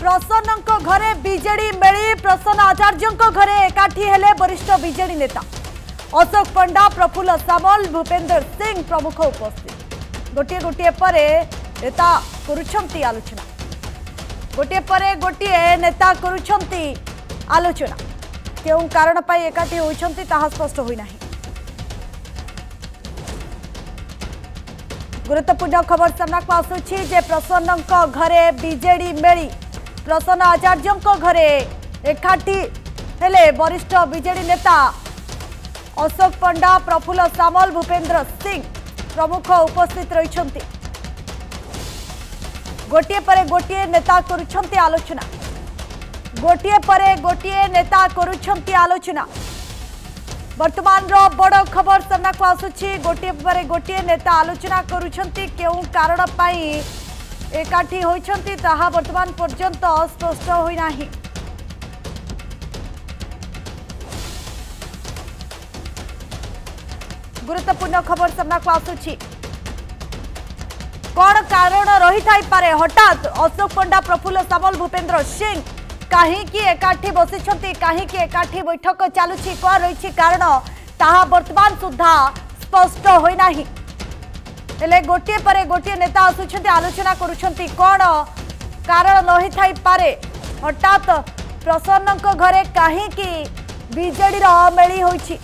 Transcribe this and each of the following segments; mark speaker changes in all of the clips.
Speaker 1: प्रसन्न घरे बीजेडी मेली प्रसन्न आचार्य घरे एकाठी हेले वरिष्ठ बीजेडी नेता अशोक पंडा प्रफुल्ल सामल भूपेंद्र सिंह प्रमुख उपस्थित गोटे गोटे पर नेता करुछंती आलोचना गोटे पर गोटे नेता करुछंती आलोचना केउ कारण पाई एकाठी होइछंती ताहा स्पष्ट होई नाही। गुरुत्वपूर्ण खबर सामना को आसुछि जे प्रसन्न घरे बीजेडी मेली प्रसन्न आचार्य घरे एकाठी हेले वरिष्ठ बीजेडी नेता अशोक पंडा प्रफुल्ल सामल भूपेंद्र सिंह प्रमुख उपस्थित रहिछंती गोटे पर गोटे नेता करुछंती आलोचना गोटे पर गोटे नेता करुछंती आलोचना। वर्तमान रो बड़ खबर सामना को आसुछि गोटे पर गोटे नेता आलोचना करुछंती केउ कारण पाई एकाठी होइछंती ताहा वर्तमान पर्यंत स्पष्ट होई नाही। गुरुत्वपूर्ण खबर सामना को आसुछि कौन कारण रही थाई पारे हठात अशोक पंडा प्रफुल्ल सामल भूपेंद्र सिंह कहीं एकाठी बसी कहीं एकाठी बैठक चलुछि कौन रही कारण ताहा वर्तमान सुधा स्पष्ट होई नाही। हेले गोटे पर गोटे नेता आसुछंती आलोचना करुछंती कौन कारण रही थाई पारे हठात प्रसन्न घरे कहीं बीजेडी रो मेली होइछि।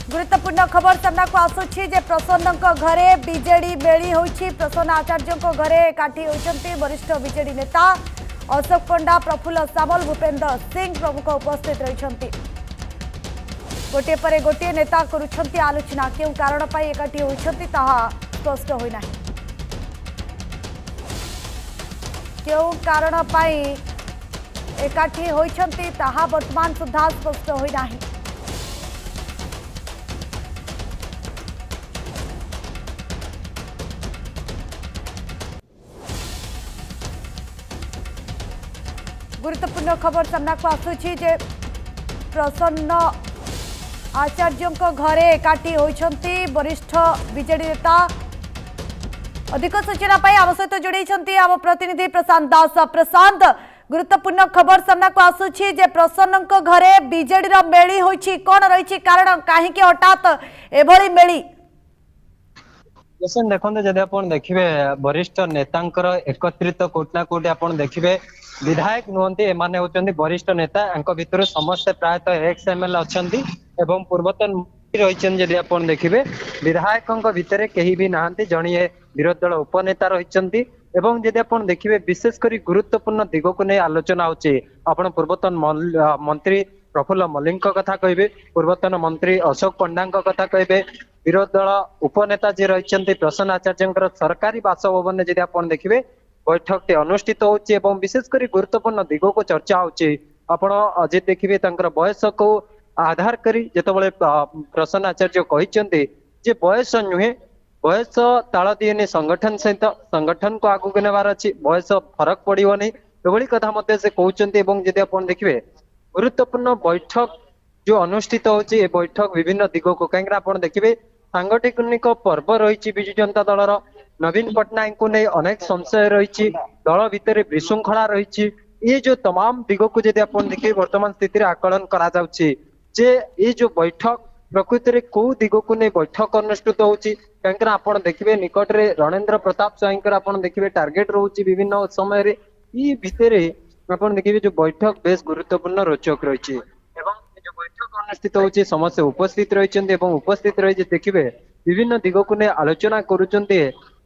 Speaker 1: गुरुत्वपूर्ण खबर सामना को आसुछि जे प्रसन्न घरे बीजेडी मेली होइछि प्रसन्न आचार्य घरे एकाठी होइछंती वरिष्ठ बीजेडी नेता अशोक पंडा प्रफुल्ल सामल भूपेंद्र सिंह प्रमुख उपस्थित रहिछंती गोटे पर गोटे नेता करुछंती आलोचना केउ कारण पाई एकाठी होइछंती ताहा स्पष्ट होई नाही। केउ कारण पाई एकाठी होइछंती ताहा वर्तमान सुधा स्पष्ट होई नाही। गुरुत्वपूर्ण खबर सामना को आसुछि जे प्रसन्न आचार्य घरे एकाठी होइछंती वरिष्ठ बीजेडी नेता अधिक सूचना पाई आम सहित जोड़े आम प्रतिनिधि प्रशांत दास। प्रशांत गुरुत्वपूर्ण खबर सामना को आसुछि जे प्रसन्न घरे बीजेडी रो मेली होइछि कोन रहिछि कारण काहे कि हठात एभली मेली
Speaker 2: देखते जदि आप देखिए वरिष्ठ नेतांकर एकत्रित कोटना कोटी आप देखिए विधायक नुहति एमाने होचंदी वरिष्ठ नेता अंक भितर समस्त प्रायतः एक्स एमएलए अछंती एवं पूर्वतन मंत्री रहिछन। जदि आप देखिए विधायकों भितर केही भी नाहंती जणिए विरोधी दल उपनेता रहिछंती एवं जदि आप देखिए विशेषकर गुरुत्वपूर्ण दिग को नहीं आलोचना होची आपण पूर्वतन मंत्री प्रफुल्ल मल्लिक कथा कहिबे पूर्वतन मंत्री अशोक पंडा कथा कहिबे विरोधी दल उपनेता जे रहिछंती प्रसन्न आचार्य सरकारी बासभवन जदि आप देखिए बैठक टी अनुष्ठित होची एवं विशेषकर गुरुत्वपूर्ण दिग को चर्चा होची आपण जे देखिए तांकर बयस को आधार करी जेतबेले प्रसन्न आचार्य कहिसंती जे बयस नुहे बयस ताल दिएनी संगठन सहित संगठन को आगु नेबार अछि बयस फरक पड़िबो नै एभली कथा मते से कहउचंती एवं जदि आपण देखिए गुरुत्वपूर्ण बैठक जो अनुष्ठित होची ए बैठक विभिन्न दिग को कहीं आपण देखिए सांगठनिक पर्व रही विजु जनता दलर नवीन पट्टनायक को नहीं अनेक संशय रही दल भितर विशृंखला रही ये जो तमाम दिग को जब आप देखिए वर्तमान स्थिति आकलन करा जे ये जो बैठक प्रकृति में कौ दिग को नहीं बैठक अनुष्ठित होची कहीं आप देखिए निकट में रणेंद्र प्रताप स्वाईंकर आप देखिए टार्गेट रोचे विभिन्न समय ये भितर आप देखिए जो बैठक बेस गुरुत्वपूर्ण रोचक रही जो बैठक अनुष्ठित होची समस्त उपस्थित रही उपस्थित रही देखिए विभिन्न दिग को नहीं आलोचना करुचंती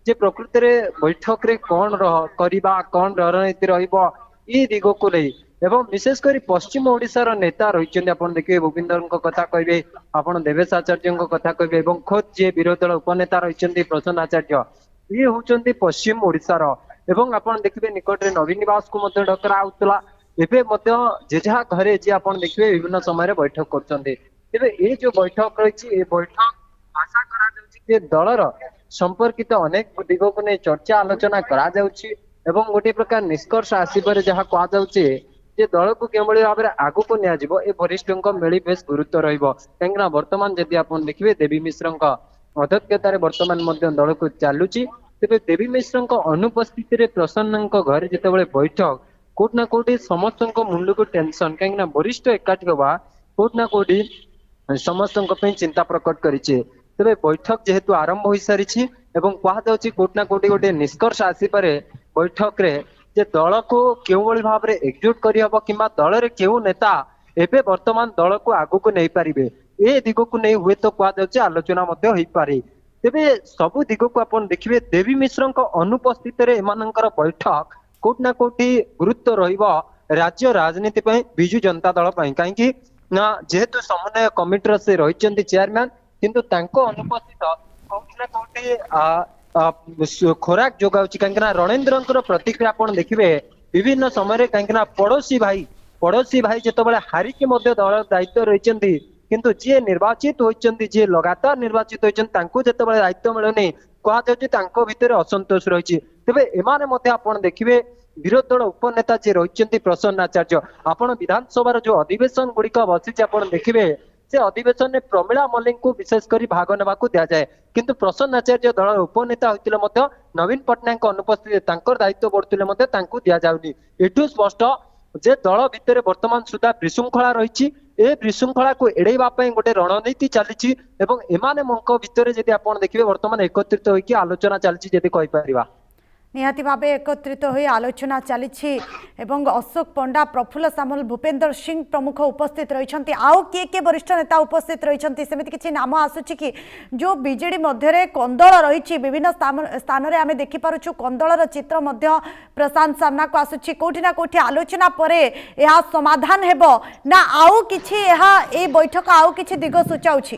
Speaker 2: जे प्रकृति रे बैठक रे कौन करिबा कौन रणनीति रहिबो ई दिग को नहीं एवं विशेषकर पश्चिम ओडिशार नेता रही आपन देखिए भूपिंदर कथा कहे आपन देवेश आचार्य कथा कहे एवं खोद जे विरोधी दल उपनेता रही प्रसन्न आचार्य ये होचंती पश्चिम ओडिशार एवं आपन देखिए निकट रे नवीन निवास को मते डकरा आउतला एबे मते जे जहा घरे जे आपन देखिए विभिन्न समय बैठक करचंती एबे ए जो बैठक रही ए बैठक आशा करा जाउची जे दलर संपर्कित अनेक दिग को नहीं चर्चा आलोचना करा जाउची एवं गोटे प्रकार निष्कर्ष आसीबारे जहा कहा जाउची जे दल को केवल भाव में आगु को निया ए वरिष्ठ मेली बेस गुरुत्व रहिबो कहीं वर्तमान जदि आप देखिए देवी मिश्र अध्यक्षतार वर्तमान दल को चलुची तेरे देवी मिश्र अनुपस्थित प्रसन्न घर जिते बैठक कोटना कोटी समस्त मुंड को टेंशन कहीं वरिष्ठ एकाठी हवा कोटना कोटी समस्त चिंता प्रकट करिछे तेरे बैठक जेहेतु आरंभ हो सारी कहुच्छी कोटना कोटी गोटे निष्कर्ष आसीपे बैठक रे जे दल को क्यों भाव में एकजुट करहब कि दल रे क्यों नेता एबे वर्तमान दल को आगु को नहीं पारिबे ए दिग को नहीं हुए तो कहुच्छे आलोचना पारे तेबे सबु दिग को आप देखिए देवी मिश्र अनुपस्थित बैठक कोटना कोटी गुरुत्व रहिबो राज्य राजनीति विजु जनता दल कहीं जेहेतु समन्वय कमिटर से रही चेयरमैन किंतु तांको अनुपस्थित कोटना कोटी खोराक जोगाउची कहीं रणेंद्र प्रतिक्रिया आप देखिए विभिन्न समय कहीं पड़ोसी भाई जिते हारिकी दल दायित्व रही किंतु जी निर्वाचित होती जी लगातार निर्वाचित होती जिते दायित्व मिलूनी कहुच्छे भितर असंतोष रही तेरे एमाने आप देखिए विरोधी दल उपनेता जी रही प्रसन्न आचार्य आपण विधानसभा जो अधिवेशन गुड़िक बसी आप देखिए से अधिवेशन में प्रमिला मल्लिक को विशेषकर भाग नेबा दि जाए किंतु प्रसन्न आचार्य दल उपनेता होते नवीन पट्टनायक अनुपस्थित दायित्व बढ़ुते दि जाऊनी एठू स्पष्ट जे दल भितर वर्तमान सुधा विशृंखला रही विशृंखला को एड़ेवा गोटे रणनीति चली एमाने भितर जदि आप देखिए वर्तमान एकत्रित होकर आलोचना चलती जदि कहीपर
Speaker 1: निहाती भाव एकत्रित हो आलोचना चली अशोक पंडा प्रफुल्ल सामल भूपेंद्र सिंह प्रमुख उपस्थित रही आउ किए किए वरिष्ठ नेता उपस्थित रही सेमती किसी नाम आसूची कि जो बीजेडी मध्य कंदल रही विभिन्न स्थान में आम देखिपुँ कंदलर चित्र प्रशांत सामना को आसूची कोठी ना कोठी आलोचना पर यह समाधान हेबो ना आउ किछि ए बैठक आउ किछि दिग सूचाउछि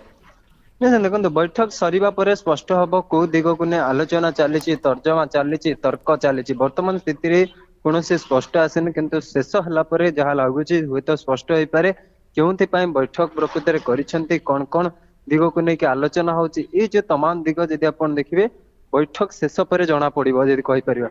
Speaker 2: देखो बैठक सरिबा परे स्पष्ट हम कौ दिग को नहीं आलोचना चली तर्जमा चली तर्क चली वर्तमान स्थिति कौन से स्पष्ट आसेन किंतु शेष है जहाँ लगुच हुए तो स्पष्ट हो पारे क्यों बैठक प्रकृत कर कौन कौन दिग को लेकिन आलोचना होची ये जो तमाम दिग जदि आप देखिए बैठक शेष पर जना पड़ो जदि कहीपर।